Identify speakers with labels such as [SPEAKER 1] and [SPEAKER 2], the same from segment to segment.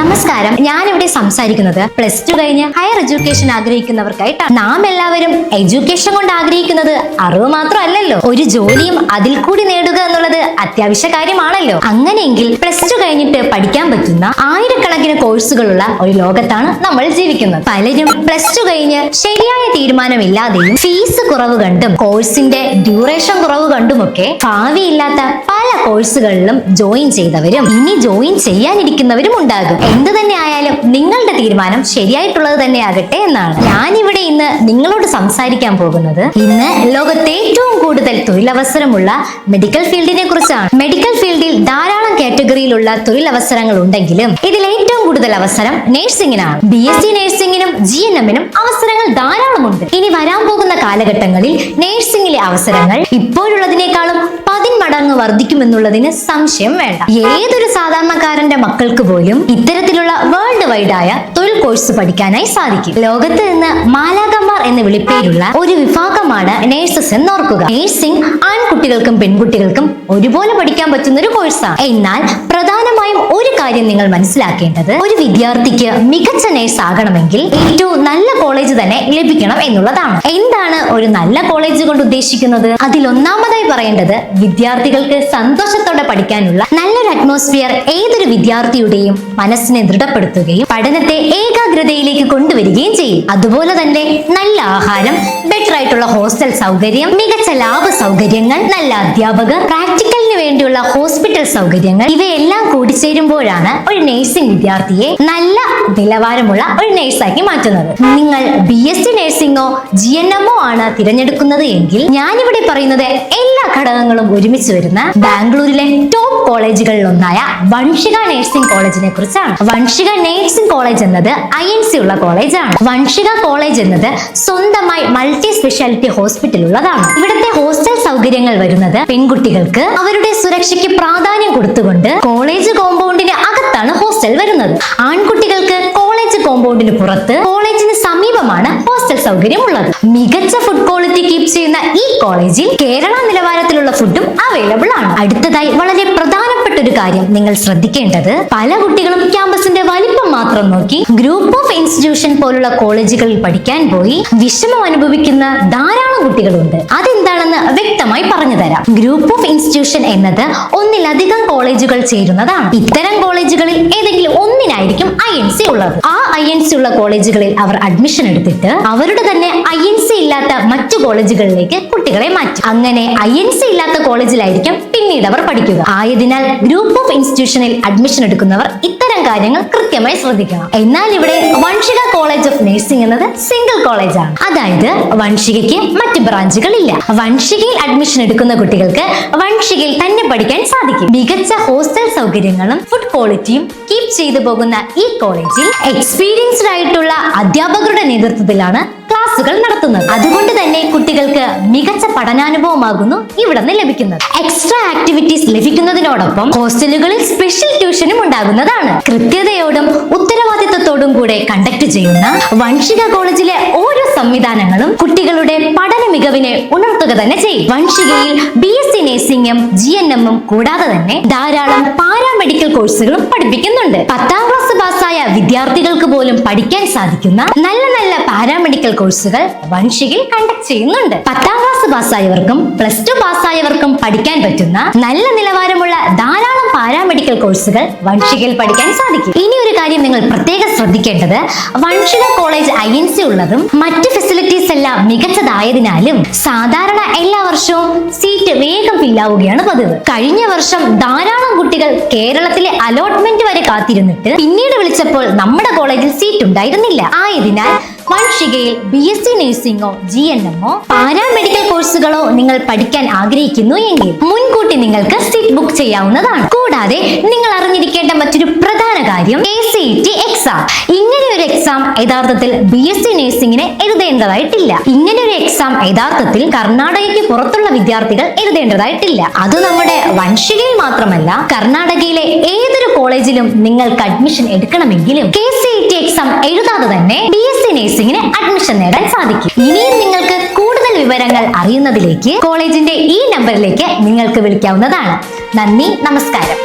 [SPEAKER 1] നമസ്കാരം, ഞാനിവിടെ സംസാരിക്കുന്നത് പ്ലസ് ടു കഴിഞ്ഞ് ഹയർ എഡ്യൂക്കേഷൻ ആഗ്രഹിക്കുന്നവർക്കായിട്ടാണ്. നാം എല്ലാവരും എഡ്യൂക്കേഷൻ കൊണ്ട് ആഗ്രഹിക്കുന്നത് അറിവ് മാത്രമല്ലല്ലോ, ഒരു ജോലിയും അതിൽ കൂടി നേടുക എന്നുള്ളത് അത്യാവശ്യ കാര്യമാണല്ലോ. അങ്ങനെയെങ്കിൽ പ്ലസ് ടു കഴിഞ്ഞിട്ട് പഠിക്കാൻ പറ്റുന്ന ആയിരക്കണക്കിന് കോഴ്സുകളുള്ള ഒരു ലോകത്താണ് നമ്മൾ ജീവിക്കുന്നത്. പലരും പ്ലസ് ടു കഴിഞ്ഞ് ശരിയായ തീരുമാനമില്ലാതെയും ഫീസ് കുറവ് കണ്ടും കോഴ്സിന്റെ ഡ്യൂറേഷൻ കുറവ് കണ്ടുമൊക്കെ ഭാവിയില്ലാത്ത പല കോഴ്സുകളിലും ജോയിൻ ചെയ്തവരും ഇനി ജോയിൻ ചെയ്യാനിരിക്കുന്നവരും ഉണ്ടാകും. എന്ത് തന്നെ ആയാലും നിങ്ങളുടെ തീരുമാനം ശരിയായിട്ടുള്ളത് തന്നെ ആകട്ടെ എന്നാണ് ഞാനിവിടെ ഇന്ന് നിങ്ങളോട് സംസാരിക്കാൻ പോകുന്നത്. ഇന്ന് ലോകത്തെ ഏറ്റവും കൂടുതൽ തൊഴിലവസരമുള്ള മെഡിക്കൽ ഫീൽഡിനെ കുറിച്ചാണ്. മെഡിക്കൽ ഫീൽഡിൽ ധാരാളം കാറ്റഗറിയിലുള്ള തൊഴിലവസരങ്ങൾ ഉണ്ടെങ്കിലും ഇതിൽ ഏറ്റവും കൂടുതൽ അവസരം നഴ്സിംഗിനാണ്. BSc നഴ്സിംഗിനും GNM-നും അവസരങ്ങൾ ധാരാളമുണ്ട്. ഇനി വരാൻ പോകുന്ന കാലഘട്ടങ്ങളിൽ നഴ്സിംഗിലെ അവസരങ്ങൾ ഇപ്പോഴുള്ളതിനേക്കാളും 10 മടങ്ങ് വർദ്ധിക്കുമെന്നുള്ളതിന് സംശയം വേണ്ട. ഏതൊരു സാധാരണക്കാരന്റെ മക്കൾക്ക് പോലും ഇത്തരത്തിലുള്ള വേൾഡ് വൈഡ് ആയ തൊഴിൽ കോഴ്സ് പഠിക്കാനായി സാധിക്കും. ലോകത്ത് നിന്ന് മാലാഖമാർ എന്ന് വിളിപ്പേരുള്ള ഒരു വിഭാഗമാണ് നഴ്സസ് എന്നോർക്കുക. നഴ്സിംഗ് ആൺകുട്ടികൾക്കും പെൺകുട്ടികൾക്കും ഒരുപോലെ പഠിക്കാൻ പറ്റുന്ന ഒരു കോഴ്സാണ്. എന്നാൽ പ്രധാനമായും ഒരു കാര്യം നിങ്ങൾ മനസ്സിലാക്കേണ്ടത്, ഒരു വിദ്യാർത്ഥിക്ക് മികച്ച നഴ്സ് ആകണമെങ്കിൽ ഏറ്റവും നല്ല കോളേജ് തന്നെ ലഭിക്കണം എന്നുള്ളതാണ്. എന്താണ് ഒരു നല്ല കോളേജ് കൊണ്ട് ഉദ്ദേശിക്കുന്നത്? അതിൽ ഒന്നാമതായി പറയേണ്ടത്, വിദ്യാർത്ഥികൾക്ക് സന്തോഷത്തോടെ പഠിക്കാനുള്ള നല്ലൊരു അറ്റ്മോസ്ഫിയർ ഏതൊരു വിദ്യാർത്ഥിയുടെയും മനസ്സിനെ ദൃഢപ്പെടുത്തുകയും പഠനത്തെ ഏകാഗ്രതയിലേക്ക് കൊണ്ടുവരികയും ചെയ്യും. അതുപോലെ തന്നെ നല്ല ആഹാരം, ബെറ്റർ ആയിട്ടുള്ള ഹോസ്റ്റൽ സൗകര്യം, മികച്ച ലാബ് സൗകര്യങ്ങൾ, നല്ല അധ്യാപകർ, പ്രാക്ടിക്കലിന് വേണ്ടിയുള്ള ഹോസ്പിറ്റൽ സൗകര്യങ്ങൾ, ഇവയെല്ലാം കൂടിച്ചേരുമ്പോഴാണ് ഒരു നഴ്സിംഗ് വിദ്യാർത്ഥിയെ നല്ല നിലവാരമുള്ള ഒരു നഴ്സാക്കി മാറ്റുന്നത്. നിങ്ങൾ BSc നഴ്സിംഗോ GNM-ഓ ആണ് തിരഞ്ഞെടുക്കുന്നത് എങ്കിൽ ഞാനിവിടെ പറയുന്നത് എല്ലാ ഘടകങ്ങളും ഒരുമിച്ച് വരുന്ന ബാംഗ്ലൂരിലെ ടോപ്പ് കോളേജുകളിൽ ഒന്നായ വൻഷിക നഴ്സിംഗ് കോളേജിനെ കുറിച്ചാണ്. വൻഷിക നഴ്സിംഗ് കോളേജ് എന്നത് INC ഉള്ള കോളേജാണ്. വൻഷിക കോളേജ് എന്നത് സ്വന്തമായി മൾട്ടി സ്പെഷ്യാലിറ്റി ഹോസ്പിറ്റൽ ഉള്ളതാണ്. ഇവിടുത്തെ ഹോസ്റ്റൽ സൗകര്യങ്ങൾ വരുന്നത് പെൺകുട്ടികൾക്ക് അവരുടെ സുരക്ഷയ്ക്ക് പ്രാധാന്യം കൊടുത്തുകൊണ്ട് കോളേജ് കോമ്പൗണ്ടിന് അകത്താണ് ഹോസ്റ്റൽ വരുന്നത്. ആൺകുട്ടികൾക്ക് കോളേജ് കോമ്പൗണ്ടിന് പുറത്ത് കോളേജിന് സമീപമാണ് ഹോസ്റ്റൽ സൗകര്യം ഉള്ളത്. മികച്ച ഫുഡ് ക്വാളിറ്റി കീപ്പ് ചെയ്യുന്ന ഈ കോളേജിൽ കേരള നിലവാരത്തിലുള്ള ഫുഡും അവൈലബിൾ ആണ്. അടുത്തതായി വളരെ പ്രധാനപ്പെട്ട ഒരു കാര്യം നിങ്ങൾ ശ്രദ്ധിക്കേണ്ടത്, പല കുട്ടികളും ക്യാമ്പസിന്റെ വലിപ്പം മാത്രം നോക്കി ഗ്രൂപ്പ് ഓഫ് ഇൻസ്റ്റിറ്റ്യൂഷൻ പോലുള്ള കോളേജുകളിൽ പഠിക്കാൻ പോയി വിഷമം അനുഭവിക്കുന്ന ധാരാളം കുട്ടികളുണ്ട്. അതെന്താണെന്ന് വ്യക്തമായി പറഞ്ഞു തരാം. ഗ്രൂപ്പ് ഓഫ് ഇൻസ്റ്റിറ്റ്യൂഷൻ എന്നത് ഒന്നിലധികം കോളേജുകൾ ചേരുന്നതാണ്. ഇത്തരം കോളേജുകളിൽ ഏതെങ്കിലും ഒന്നിനായിരിക്കും INC ഉള്ളത്. ആ INC ഉള്ള കോളേജുകളിൽ അവർ അഡ്മിഷൻ എടുത്തിട്ട് അവരുടെ തന്നെ INC ഇല്ലാത്ത മറ്റു കോളേജുകളിലേക്ക് കുട്ടികളെ മാറ്റി. അങ്ങനെ INC ഇല്ലാത്ത കോളേജിലായിരിക്കും പിന്നീട് അവർ പഠിക്കുക. ആയതിനാൽ ഗ്രൂപ്പ് ഓഫ് ഇൻസ്റ്റിറ്റ്യൂഷനിൽ അഡ്മിഷൻ എടുക്കുന്നവർ ഇത്തരം കാര്യങ്ങൾ കൃത്യമായി ശ്രദ്ധിക്കണം. എന്നാൽ ഇവിടെ വൻഷിക കോളേജ് ഓഫ് നഴ്സിംഗ് എന്നത് സിംഗിൾ കോളേജാണ്. അതായത് വൻഷികയ്ക്ക് മറ്റ് ബ്രാഞ്ചുകൾ ഇല്ല. വൻഷികയിൽ അഡ്മിഷൻ എടുക്കുന്ന കുട്ടികൾക്ക് വൻഷികയിൽ തന്നെ പഠിക്കാൻ സാധിക്കും. മികച്ച ഹോസ്റ്റൽ സൗകര്യങ്ങളും ഫുഡ് ക്വാളിറ്റിയും കീപ് ചെയ്തു പോകുന്ന ഈ കോളേജിൽ എക്സ്പീരിയൻസ്ഡ് ആയിട്ടുള്ള അധ്യാപകരുടെ നേതൃത്വത്തിലാണ് ക്ലാസുകൾ നടത്തുന്നത്. അതുകൊണ്ട് തന്നെ കുട്ടികൾക്ക് മികച്ച പഠനാനുഭവമാകുന്നു ഇവിടെ നിന്ന് ലഭിക്കുന്നത്. എക്സ്ട്രാ ആക്ടിവിറ്റീസ് ലഭിക്കുന്നതിനോടൊപ്പം ഹോസ്റ്റലുകളിൽ സ്പെഷ്യൽ ട്യൂഷനും ഉണ്ടാകുന്നതാണ്. കൃത്യതയോടും ഉത്തരവാദിത്വത്തോടും കൂടെ കണ്ടക്ട് ചെയ്യുന്ന വൻഷിക കോളേജിലെ ഓരോ സംവിധാനങ്ങളും കുട്ടികളുടെ പഠന മികവിനെ ഉണർത്തുക തന്നെ ചെയ്യും. വൻഷികയിൽ BSc നഴ്സിംഗും GNM-ഉം കൂടാതെ തന്നെ ധാരാളം പാരാമെഡിക്കൽ കോഴ്സുകളും പഠിപ്പിക്കുന്നുണ്ട്. 10ാം ക്ലാസ് പാസ്സായ വിദ്യാർത്ഥികൾക്ക് പോലും പഠിക്കാൻ സാധിക്കുന്ന നല്ല നല്ല പാരാമെഡിക്കൽ കോഴ്സുകൾ വൻഷികയിൽ കണ്ടക്ട് ചെയ്യുന്നുണ്ട്. 10ാം ക്ലാസ് പാസ്സായവർക്കും പ്ലസ് ടു പാസ്സായവർക്കും പഠിക്കാൻ പറ്റുന്ന നല്ല നിലവാരമുള്ള ധാരാളം പാരാമെഡിക്കൽ കോഴ്സുകൾ വൻഷികയിൽ പഠിക്കാൻ സാധിക്കും. ഇനി ഒരു കാര്യം നിങ്ങൾ പ്രത്യേകം ശ്രദ്ധിക്കേണ്ടത്, വൻഷിക കോളേജ് INC ഉള്ളതും മറ്റ് ഫെസിലിറ്റീസ് എല്ലാം മികച്ചതായതിനാലും സാധാരണ എല്ലാ വർഷവും സീറ്റ് വേഗം ഫില്ലാവുകയാണ് പതിവ്. കഴിഞ്ഞ വർഷം ധാരാളം കുട്ടികൾ കേരളത്തിലെ അലോട്ട്മെന്റ് വരെ കാത്തിരുന്നിട്ട് പിന്നീട് വിളിച്ചപ്പോൾ നമ്മുടെ കോളേജിൽ സീറ്റ് ഉണ്ടായിരുന്നില്ല. ആയതിനാൽ വൻഷികയിൽ BSc നഴ്സിംഗോ GNM-ഓ പാരാമെഡിക്കൽ കോഴ്സുകളോ നിങ്ങൾ പഠിക്കാൻ ആഗ്രഹിക്കുന്നു എങ്കിൽ മുൻകൂട്ടി നിങ്ങൾക്ക് സീറ്റ് ബുക്ക് ചെയ്യാവുന്നതാണ്. കൂടാതെ നിങ്ങൾ അറിഞ്ഞിരിക്കേണ്ട മറ്റൊരു പ്രധാന കാര്യം, ACET എക്സാം. ഇങ്ങനെ ഒരു എക്സാം യഥാർത്ഥത്തിൽ BSc നഴ്സിംഗിന് എഴുതേണ്ടതായിട്ടില്ല. ഇങ്ങനെ ഒരു എക്സാം യഥാർത്ഥത്തിൽ കർണാടകയ്ക്ക് പുറത്തുള്ള വിദ്യാർത്ഥികൾ എഴുതേണ്ടതായിട്ടില്ല. അത് നമ്മുടെ വൻഷികയിൽ മാത്രമല്ല, കർണാടകയിലെ ഏതൊരു കോളേജിലും നിങ്ങൾക്ക് അഡ്മിഷൻ എടുക്കണമെങ്കിലും KCET എക്സാം എഴുതാതെ തന്നെ BSc നഴ്സിംഗിന് അഡ്മിഷൻ നേടാൻ സാധിക്കും. ഇനിയും നിങ്ങൾക്ക് കൂടുതൽ വിവരങ്ങൾ അറിയുന്നതിലേക്ക് കോളേജിന്റെ ഈ നമ്പറിലേക്ക് നിങ്ങൾക്ക് വിളിക്കാവുന്നതാണ്. നന്ദി, നമസ്കാരം.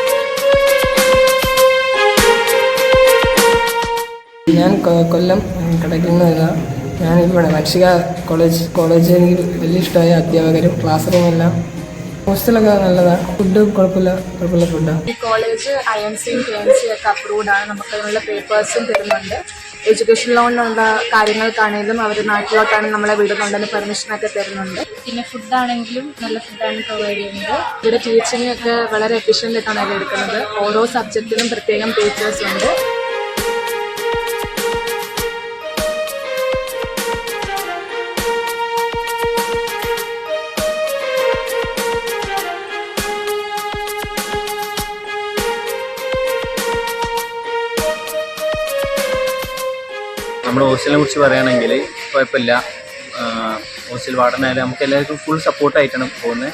[SPEAKER 2] ഞാൻ കൊല്ലം കടയ്ക്കിൽ നിന്ന് വരുന്ന ഞാൻ ഇവിടെ വൻഷിക കോളേജ് എനിക്ക് വലിയ ഇഷ്ടമായ അധ്യാപകരും ക്ലാസ് റൂമെല്ലാം ഹോസ്റ്റലൊക്കെ നല്ലതാണ്. ഫുഡ് കുഴപ്പമില്ല ഫുഡാണ്.
[SPEAKER 3] ഈ കോളേജ് IMC KMC ഒക്കെ അപ്രൂവ്ഡ് ആണ്. നമുക്ക് അതിനുള്ള പേപ്പേഴ്സും തരുന്നുണ്ട്. എഡ്യൂക്കേഷൻ ലോണിനുള്ള കാര്യങ്ങൾക്കാണെങ്കിലും അവർ നാട്ടിലോട്ടാണ് നമ്മളെ വിടുന്നുണ്ടെന്ന് പെർമിഷനൊക്കെ തരുന്നുണ്ട്. പിന്നെ ഫുഡാണെങ്കിലും നല്ല ഫുഡാണ് പ്രൊവൈഡ് ചെയ്യുന്നത്. ഇവിടെ ടീച്ചിങ് ഒക്കെ വളരെ എഫിഷ്യൻ്റ് ആയിട്ടാണ് അവർ എടുക്കുന്നത്. ഓരോ സബ്ജക്റ്റിനും പ്രത്യേകം ടീച്ചേഴ്സ് ഉണ്ട്.
[SPEAKER 4] നമ്മുടെ ഹോസ്റ്റലിനെ കുറിച്ച് പറയുകയാണെങ്കിൽ കുഴപ്പമില്ല. ഹോസ്റ്റൽ വാർഡനായാലും നമുക്ക് എല്ലാവർക്കും ഫുൾ സപ്പോർട്ടായിട്ടാണ് പോകുന്നത്.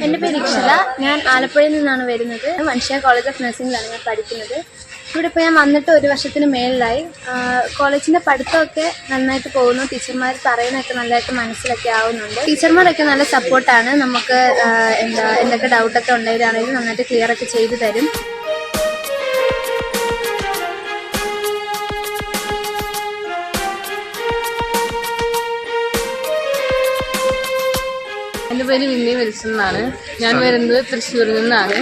[SPEAKER 5] എൻ്റെ പേര് ഇക്ഷല. ഞാൻ ആലപ്പുഴയിൽ നിന്നാണ് വരുന്നത്. വൻഷിക കോളേജ് ഓഫ് നഴ്സിംഗിലാണ് ഞാൻ പഠിക്കുന്നത്. ഇവിടെ ഇപ്പോൾ ഞാൻ വന്നിട്ട് 1 വർഷത്തിന് മേളിലായി. കോളേജിൻ്റെ പഠിത്തമൊക്കെ നന്നായിട്ട് പോകുന്നു. ടീച്ചർമാർ പറയുന്നതൊക്കെ നല്ലതായിട്ട് മനസ്സിലൊക്കെ ആവുന്നുണ്ട്. ടീച്ചർമാരൊക്കെ നല്ല സപ്പോർട്ടാണ്. നമുക്ക് എന്തൊക്കെ ഡൗട്ടൊക്കെ ഉണ്ടെങ്കിലാണെങ്കിലും നന്നായിട്ട് ക്ലിയറൊക്കെ ചെയ്തു തരും.
[SPEAKER 3] എൻ്റെ പേര് വിന്നി വിൽസൺ എന്നാണ്. ഞാൻ വരുന്നത് തൃശ്ശൂരിൽ നിന്നാണ്.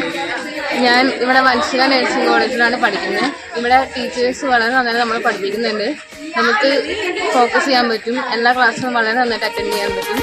[SPEAKER 3] ഞാൻ ഇവിടെ വൻഷിക നഴ്സിംഗ് കോളേജിലാണ് പഠിക്കുന്നത്. ഇവിടെ ടീച്ചേഴ്സ് വളരെ നന്നായി നമ്മൾ പഠിപ്പിക്കുന്നുണ്ട്. നമുക്ക് ഫോക്കസ് ചെയ്യാൻ പറ്റും. എല്ലാ ക്ലാസ്സും വളരെ നന്നായിട്ട് അറ്റൻഡ് ചെയ്യാൻ പറ്റും.